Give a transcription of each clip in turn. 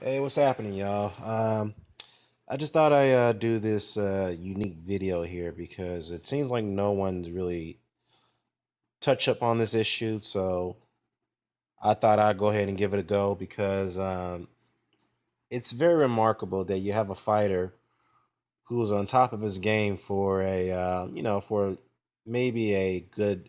Hey, what's happening, y'all? I just thought I'd do this unique video here because it seems like no one's really touched up on this issue. So I thought I'd go ahead and give it a go because it's very remarkable that you have a fighter who's on top of his game for for maybe a good,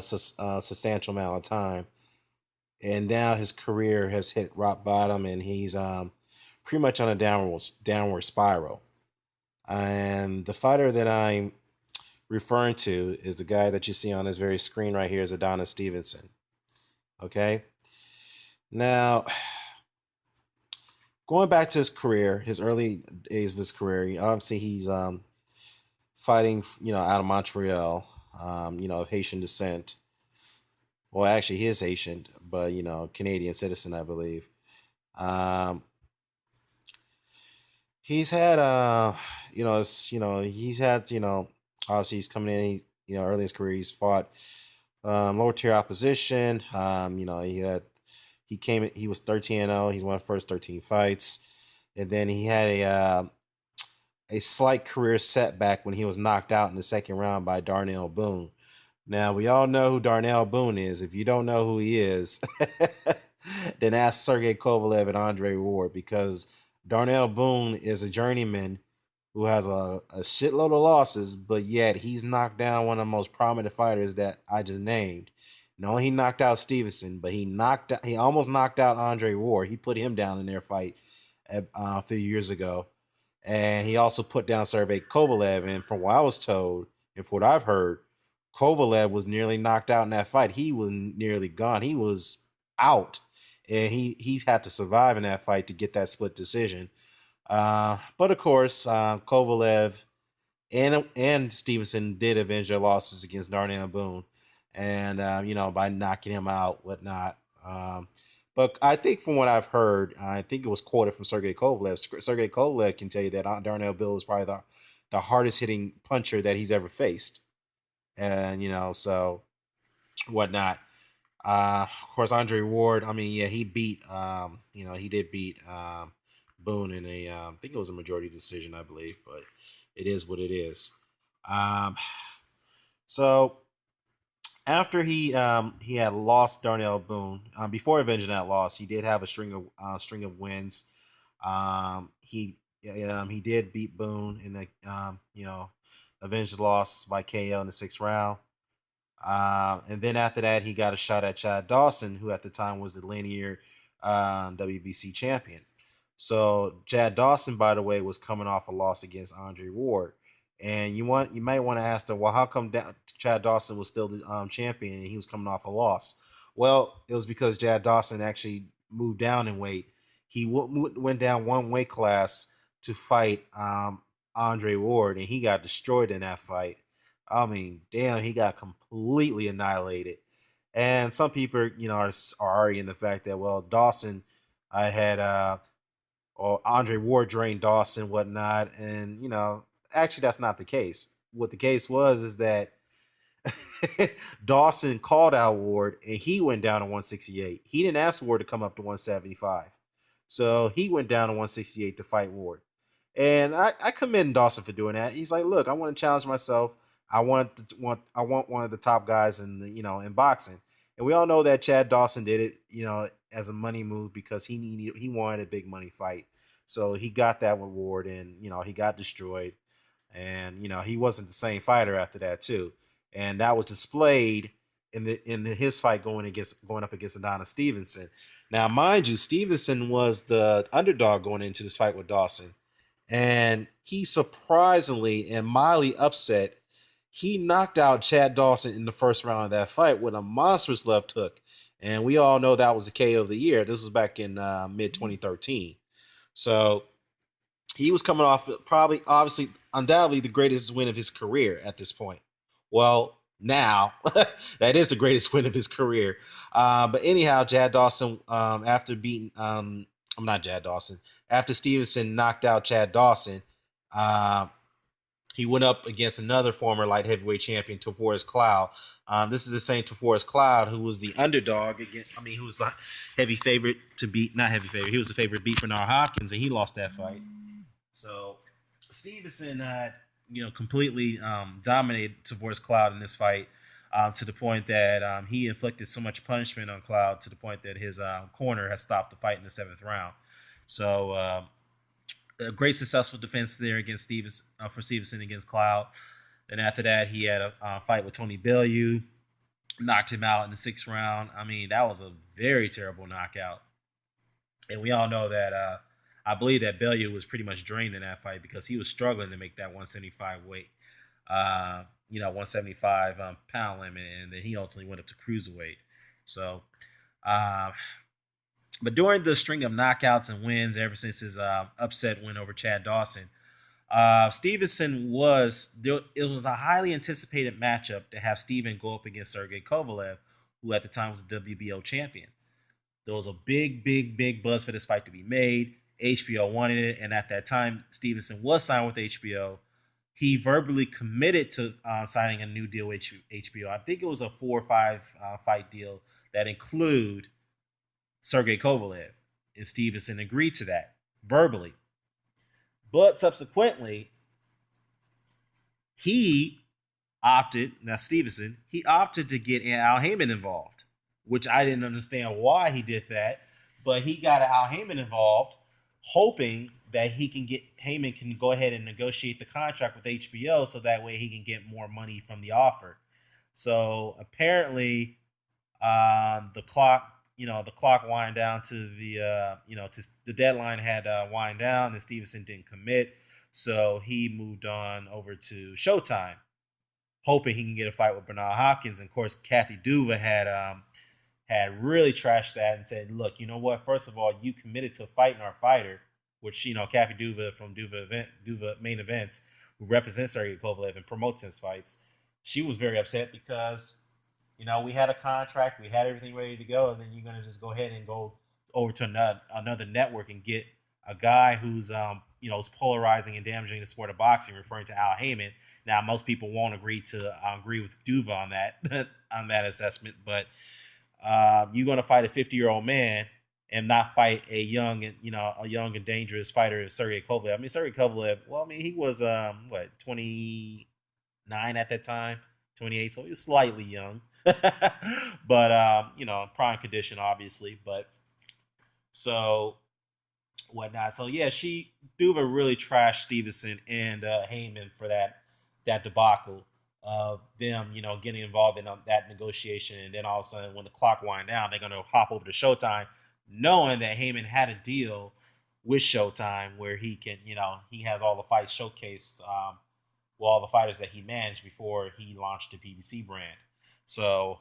substantial amount of time, and now his career has hit rock bottom, and he's pretty much on a downward spiral. And the fighter that I'm referring to is the guy that you see on this very screen right here is Adonis Stevenson. Okay. Now, going back to his career, his early days of his career, obviously he's fighting, out of Montreal, of Haitian descent. Well, actually, he is Haitian, but Canadian citizen, I believe. Um, he's had, he's had, obviously he's coming in, early in his career, he's fought lower tier opposition. He was 13-0. He's won the first 13 fights, and then he had a slight career setback when he was knocked out in the second round by Darnell Boone. Now we all know who Darnell Boone is. If you don't know who he is, then ask Sergey Kovalev and Andre Ward, because Darnell Boone is a journeyman who has a shitload of losses, but yet he's knocked down one of the most prominent fighters that I just named. Not only he knocked out Stevenson, but he almost knocked out Andre Ward. He put him down in their fight a few years ago, and he also put down Sergey Kovalev. And from what I was told, and from what I've heard, Kovalev was nearly knocked out in that fight. He was nearly gone. He was out, and he had to survive in that fight to get that split decision. But of course, Kovalev and Stevenson did avenge their losses against Darnell Boone, and by knocking him out, whatnot. But I think from what I've heard, I think it was quoted from Sergey Kovalev. Sergey Kovalev can tell you that Darnell Boone was probably the hardest hitting puncher that he's ever faced, and so whatnot. Of course, Andre Ward. I mean, yeah, he beat. He did beat Boone in a. I think it was a majority decision, I believe, but it is what it is. Um, so after he had lost Darnell Boone, before avenging that loss, he did have a string of wins. He did beat Boone in the avenged the loss by KO in the sixth round. And then after that, he got a shot at Chad Dawson, who at the time was the linear WBC champion. So Chad Dawson, by the way, was coming off a loss against Andre Ward. And you might want to ask them, well, how come Chad Dawson was still the champion and he was coming off a loss? Well, it was because Chad Dawson actually moved down in weight. He went down one weight class to fight Andre Ward, and he got destroyed in that fight. I mean, damn, he got completely annihilated. And some people, are arguing the fact that, well, Dawson, I had or Andre Ward drained Dawson, whatnot, and actually that's not the case. What the case was is that Dawson called out Ward, and he went down to 168. He didn't ask Ward to come up to 175, so he went down to 168 to fight Ward. And I commend Dawson for doing that. He's like, look, I want to challenge myself. I want one of the top guys in in boxing. And we all know that Chad Dawson did it, as a money move because he wanted a big money fight. So he got that with Ward, and he got destroyed, and he wasn't the same fighter after that too, and that was displayed in his fight going up against Adonis Stevenson. Now, mind you, Stevenson was the underdog going into this fight with Dawson, and he surprisingly and mildly upset. He knocked out Chad Dawson in the first round of that fight with a monstrous left hook, and we all know that was the KO of the year. This was back in mid 2013. So he was coming off probably, obviously, undoubtedly the greatest win of his career at this point. Well, now that is the greatest win of his career. But anyhow, Chad Dawson, after beating, I'm not Chad Dawson, after Stevenson knocked out Chad Dawson, uh, he went up against another former light heavyweight champion, Tavoris Cloud. This is the same Tavoris Cloud who was the underdog against. I mean, who was the heavy favorite to beat, not heavy favorite. He was the favorite to beat Bernard Hopkins, and he lost that fight. So Stevenson had, completely dominated Tavoris Cloud in this fight, to the point that he inflicted so much punishment on Cloud to the point that his corner has stopped the fight in the seventh round. So a great successful defense there against for Stevenson against Cloud. Then after that, he had a fight with Tony Bellew, knocked him out in the sixth round. I mean, that was a very terrible knockout. And we all know that I believe that Bellew was pretty much drained in that fight because he was struggling to make that 175 weight, 175 pound limit, and then he ultimately went up to cruiserweight. So, but during the string of knockouts and wins ever since his upset win over Chad Dawson, Stevenson it was a highly anticipated matchup to have Steven go up against Sergey Kovalev, who at the time was the WBO champion. There was a big, big, big buzz for this fight to be made. HBO wanted it, and at that time, Stevenson was signed with HBO. He verbally committed to signing a new deal with HBO. I think it was a 4 or 5 fight deal that include Sergey Kovalev, and Stevenson agreed to that verbally. But subsequently, he opted to get Al Heyman involved, which I didn't understand why he did that. But he got Al Heyman involved, hoping that Heyman can go ahead and negotiate the contract with HBO so that way he can get more money from the offer. So apparently, the clock wind down to the deadline had wind down, and Stevenson didn't commit. So he moved on over to Showtime, hoping he can get a fight with Bernard Hopkins. And of course, Kathy Duva had really trashed that and said, look, you know what? First of all, you committed to fighting our fighter, which, Kathy Duva from Duva Main Events, who represents Sergey Kovalev and promotes his fights. She was very upset because, we had a contract, we had everything ready to go, and then you're going to just go ahead and go over to another network and get a guy who's, is polarizing and damaging the sport of boxing, referring to Al Heyman. Now, most people won't agree with Duva on that on that assessment, but you're going to fight a 50-year-old man and not fight a young and dangerous fighter, Sergey Kovalev. I mean, Sergey Kovalev. Well, I mean, he was 29 at that time, 28, so he was slightly young, but prime condition, obviously. But so whatnot. So yeah, Duva really trashed Stevenson and Heyman for that debacle of them, getting involved in that negotiation, and then all of a sudden, when the clock wind down, they're going to hop over to Showtime, knowing that Heyman had a deal with Showtime where he can, he has all the fights showcased, all the fighters that he managed before he launched the PBC brand. So,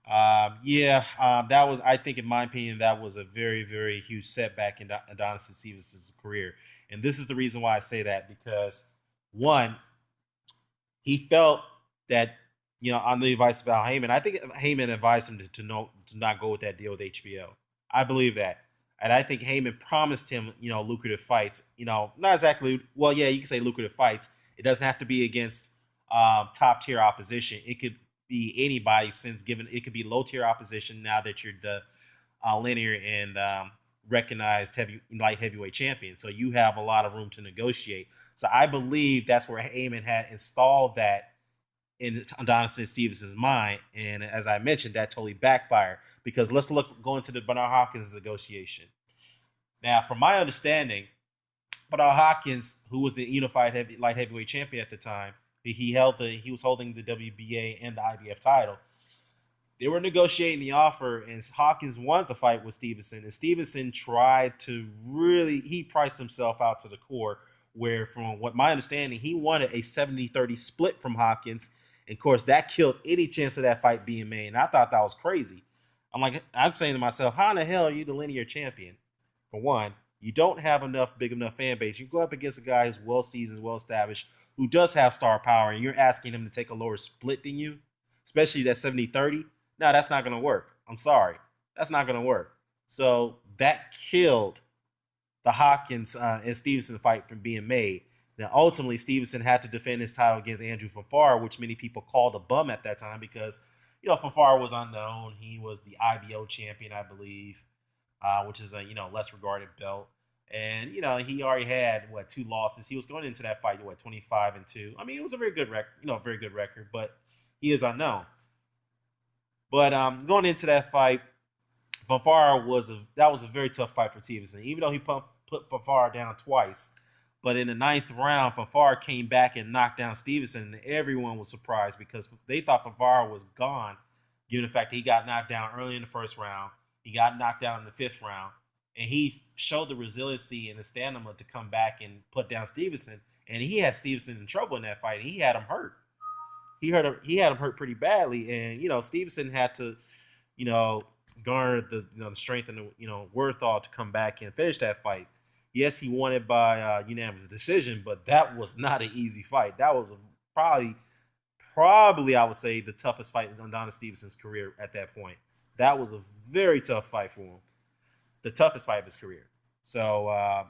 that was, I think, in my opinion, that was a very, very huge setback in Adonis Stevenson's career, and this is the reason why I say that, because one, he felt that, on the advice of Al Heyman, I think Heyman advised him to not go with that deal with HBO. I believe that. And I think Heyman promised him, lucrative fights. Not exactly, well, yeah, you can say lucrative fights. It doesn't have to be against top tier opposition. It could be anybody, it could be low tier opposition now that you're the linear and recognized light heavyweight champion. So you have a lot of room to negotiate. So I believe that's where Heyman had installed that in Adonis Stevenson's mind. And as I mentioned, that totally backfired, because let's go into the Bernard Hopkins negotiation. Now, from my understanding, Bernard Hopkins, who was the unified light heavyweight champion at the time, he was holding the WBA and the IBF title. They were negotiating the offer, and Hopkins wanted to fight with Stevenson, and Stevenson tried to he priced himself out to the core, where, from what my understanding, he wanted a 70-30 split from Hopkins. And of course, that killed any chance of that fight being made. And I thought that was crazy. I'm saying to myself, how in the hell are you the linear champion? For one, you don't have big enough fan base. You go up against a guy who's well-seasoned, well-established, who does have star power, and you're asking him to take a lower split than you, especially that 70-30. No, that's not going to work. I'm sorry. That's not going to work. So that killed the Hopkins and Stevenson fight from being made. Now, ultimately, Stevenson had to defend his title against Andrew Fafara, which many people called a bum at that time because, Fafara was unknown. He was the IBO champion, I believe, which is a, less regarded belt. And, he already had, 2 losses. He was going into that fight, 25-2. I mean, it was a very good record, very good record, but he is unknown. But going into that fight, Fafara was a very tough fight for Stevenson, even though he put Fafara down twice. But in the 9th round, Fafara came back and knocked down Stevenson, and everyone was surprised because they thought Fafara was gone, given the fact that he got knocked down early in the 1st round. He got knocked down in the 5th round, and he showed the resiliency and the stamina to come back and put down Stevenson. And he had Stevenson in trouble in that fight. He had him hurt. He had him hurt pretty badly, and Stevenson had to, garner the strength and the wherewithal to come back and finish that fight. Yes, he won it by unanimous decision, but that was not an easy fight. That was probably I would say the toughest fight in Adonis Stevenson's career at that point. That was a very tough fight for him, the toughest fight of his career. So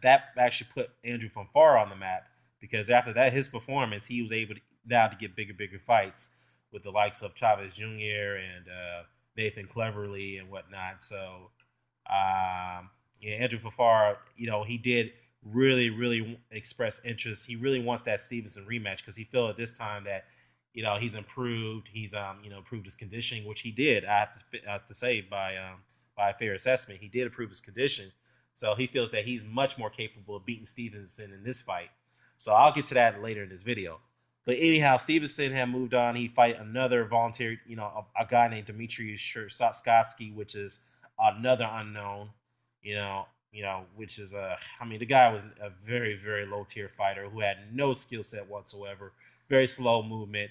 that actually put Andrew Fafara on the map because after that, his performance, he was able to get bigger fights with the likes of Chavez Jr. and Nathan Cleverly and whatnot. So. Andrew Fafara, he did really express interest. He really wants that Stevenson rematch because he felt at this time that, he's improved. He's, improved his conditioning, which he did. I have to say by a fair assessment, he did improve his condition. So he feels that he's much more capable of beating Stevenson in this fight. So I'll get to that later in this video. But anyhow, Stevenson had moved on. He fight another voluntary, a guy named Dmitry Shersatsky, which is another unknown. Which is the guy was a very, very low tier fighter who had no skill set whatsoever, very slow movement.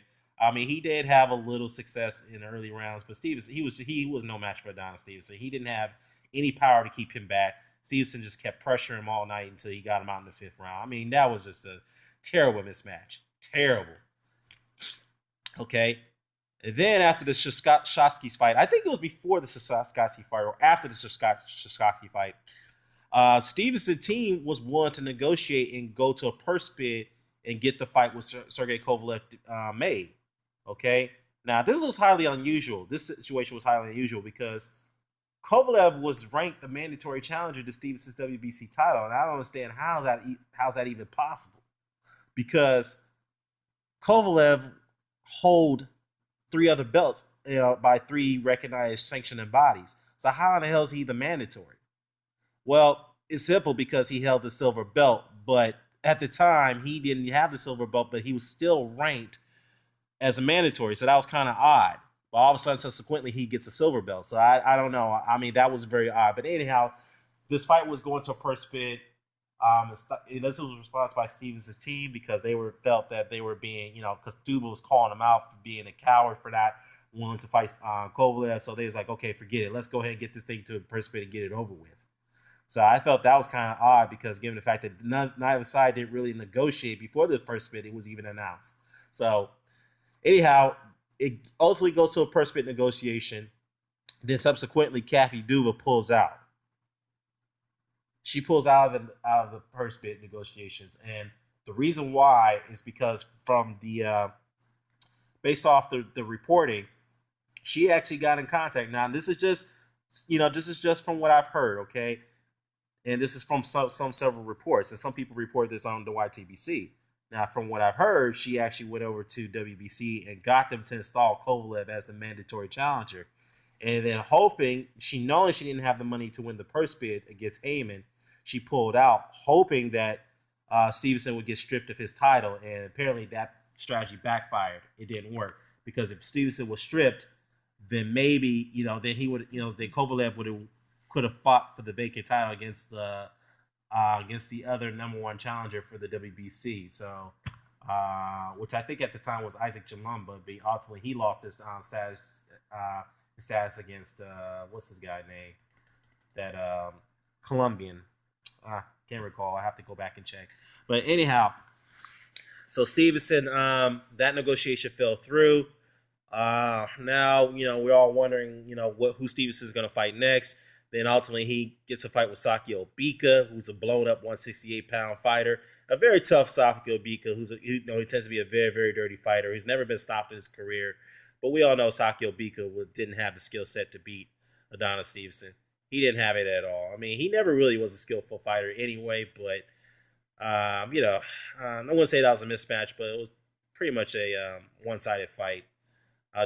He did have a little success in early rounds, but Stevenson, he was no match for Adonis Stevenson. He didn't have any power to keep him back. Stevenson just kept pressuring him all night until he got him out in the 5th round. That was just a terrible mismatch. Terrible. Okay. And then after the Shasky fight, I think it was before the Shasky fight or after the Shasky fight, Stevenson's team was willing to negotiate and go to a purse bid and get the fight with Sergey Kovalev made. Okay? Now, this was highly unusual. This situation was highly unusual because Kovalev was ranked the mandatory challenger to Stevenson's WBC title, and I don't understand how's that even possible. Because Kovalev hold 3 other belts, by 3 recognized sanctioning bodies. So how in the hell is he the mandatory? Well, it's simple because he held the silver belt, but at the time he didn't have the silver belt, but he was still ranked as a mandatory. So that was kind of odd. But all of a sudden, subsequently, he gets a silver belt. So I don't know. That was very odd. But anyhow, this fight was going to a purse bid. This was response by Stevens' team because they felt that they were being, because Duva was calling him out for being a coward for not wanting to fight Kovalev. So they was like, okay, forget it. Let's go ahead and get this thing to a purse bid and get it over with. So I felt that was kind of odd because given the fact that neither side didn't really negotiate before the purse bid, it was even announced. So anyhow, it ultimately goes to a purse bid negotiation. Then subsequently, Kathy Duva pulls out. She pulls out of the purse bid negotiations, and the reason why is because from the based off the reporting, she actually got in contact. Now this is just from what I've heard, okay, and this is from several reports, and some people report this on the YTBC. Now, from what I've heard, she actually went over to WBC and got them to install Kovalev as the mandatory challenger, and then knowing she didn't have the money to win the purse bid against Heyman, she pulled out, hoping that Stevenson would get stripped of his title. And apparently that strategy backfired. It didn't work because if Stevenson was stripped, then maybe then he would then Kovalev could have fought for the vacant title against the other number 1 challenger for the WBC. So, which I think at the time was Isaac Jalumba, but ultimately he lost his status against what's his guy name? That Colombian. Can't recall. I have to go back and check. But anyhow, so Stevenson, that negotiation fell through. Now we're all wondering, who Stevenson is going to fight next. Then ultimately he gets a fight with Saki Obika, who's a blown up 168-pound fighter. A very tough Saki Obika, he tends to be a very, very dirty fighter. He's never been stopped in his career. But we all know Saki Obika didn't have the skill set to beat Adonis Stevenson. He didn't have it at all. I mean, he never really was a skillful fighter anyway, but, I wouldn't say that was a mismatch, but it was pretty much a one-sided fight.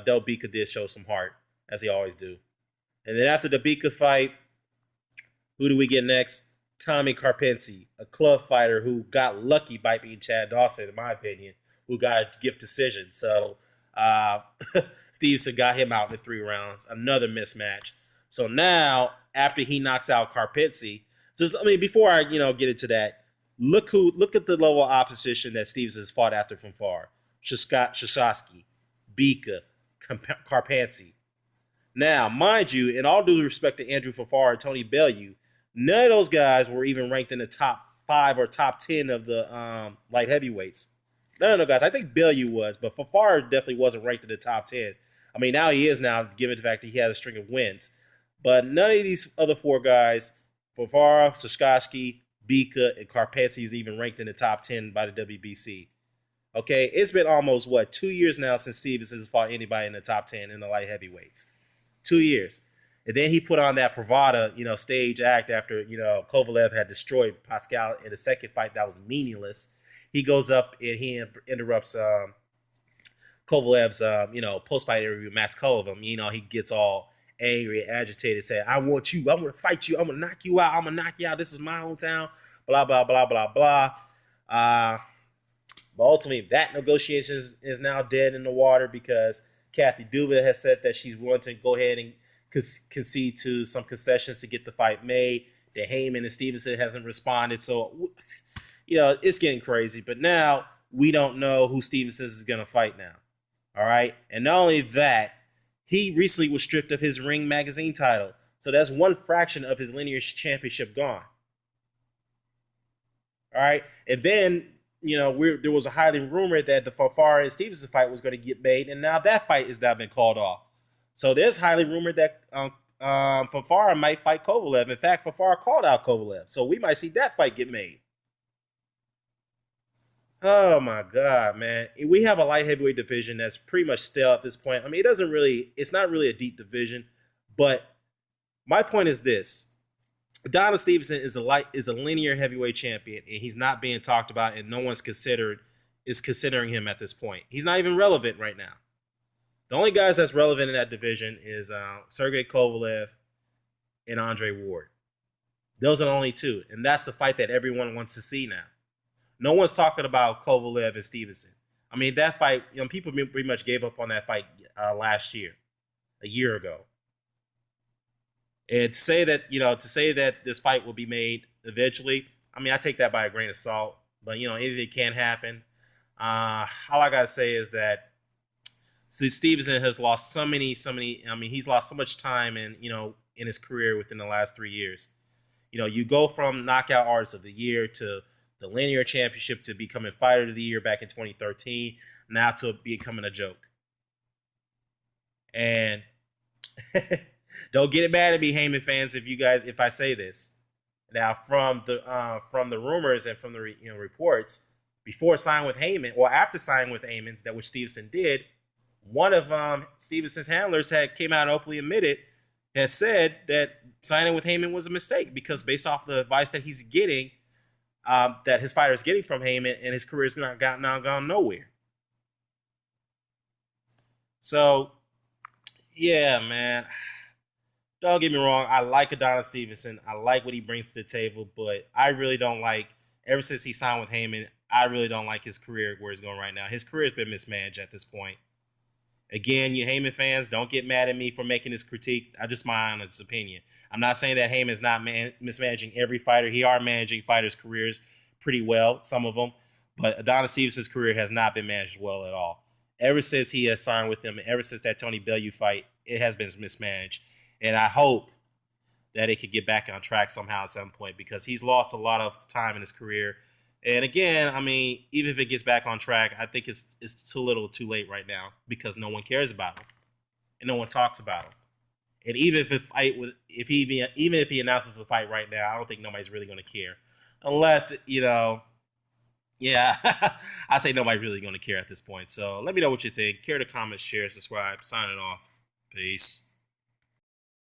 Del Bika did show some heart, as he always do. And then after the Bika fight, who do we get next? Tommy Karpency, a club fighter who got lucky by beating Chad Dawson, in my opinion, who got a gift decision. So Stevenson got him out in the 3 rounds. Another mismatch. So now, after he knocks out Karpency, before I get into that, look at the level of opposition that Stevenson has fought after from far. Shashasky, Bika, Karpency. Now, mind you, in all due respect to Andrew Fafar and Tony Bellew, none of those guys were even ranked in the top 5 or top 10 of the light heavyweights. None of those guys. I think Bellew was, but Fafar definitely wasn't ranked in the top 10. I mean, now he is now, given the fact that he had a string of wins. But none of these other 4 guys, Fafar, Shashasky, Bika, and Karpency, is even ranked in the top 10 by the WBC. Okay, it's been almost, 2 years now since Stevenson has fought anybody in the top 10 in the light heavyweights. 2 years. And then he put on that Pravada, stage act after, Kovalev had destroyed Pascal in the second fight that was meaningless. He goes up and he interrupts Kovalev's, post-fight interview, Max Sullivan. He gets all angry, agitated, saying, I want you, I'm going to fight you, I'm going to knock you out, I'm going to knock you out, this is my hometown, blah, blah, blah, blah, blah. But ultimately, that negotiation is now dead in the water because Kathy Duva has said that she's willing to go ahead and concede to some concessions to get the fight made. That Heyman and Stevenson hasn't responded. So, it's getting crazy. But now we don't know who Stevenson is going to fight now. All right? And not only that, he recently was stripped of his Ring Magazine title. So that's one fraction of his linear championship gone. All right? And then, there was a highly rumored that the Fafar and Stevenson fight was going to get made, and now that fight has now been called off. So there's highly rumored that Fafar might fight Kovalev. In fact, Fafar called out Kovalev, so we might see that fight get made. Oh my God, man! We have a light heavyweight division that's pretty much stale at this point. I mean, it's not really a deep division, but my point is this. Adonis Stevenson is a linear heavyweight champion, and he's not being talked about, and no one's considering him at this point. He's not even relevant right now. The only guys that's relevant in that division is Sergey Kovalev and Andre Ward. Those are the only 2, and that's the fight that everyone wants to see now. No one's talking about Kovalev and Stevenson. I mean, that fight, people pretty much gave up on that fight last year, a year ago. And to say that this fight will be made eventually, I mean, I take that by a grain of salt. But, anything can happen. All I got to say is that Stevenson has lost so many, he's lost so much time in his career within the last 3 years. You go from Knockout Artist of the Year to the Linear Championship to becoming Fighter of the Year back in 2013, now to becoming a joke. And don't get mad at me, Heyman fans, if I say this. Now, from the rumors and from the reports, before signing with Heyman or after signing with Heyman, that which Stevenson did, one of Stevenson's handlers came out and openly had said that signing with Heyman was a mistake because based off the advice that he's getting, that his fighter is getting from Heyman, and his career's now gone nowhere. So, yeah, man. Don't get me wrong. I like Adonis Stevenson. I like what he brings to the table, but I really don't like, ever since he signed with Heyman, I really don't like his career where he's going right now. His career has been mismanaged at this point. Again, you Heyman fans, don't get mad at me for making this critique. I just my honest opinion. I'm not saying that Heyman's not mismanaging every fighter. He are managing fighters' careers pretty well, some of them. But Adonis Stevenson's career has not been managed well at all. Ever since he has signed with him, and ever since that Tony Bellew fight, it has been mismanaged. And I hope that it could get back on track somehow at some point because he's lost a lot of time in his career. And again, I mean, even if it gets back on track, I think it's too little too late right now because no one cares about him and no one talks about him. And even if a fight with if he even if he announces a fight right now, I don't think nobody's really going to care, unless yeah, I say nobody's really going to care at this point. So let me know what you think. Care to comment, share, subscribe. Signing off. Peace.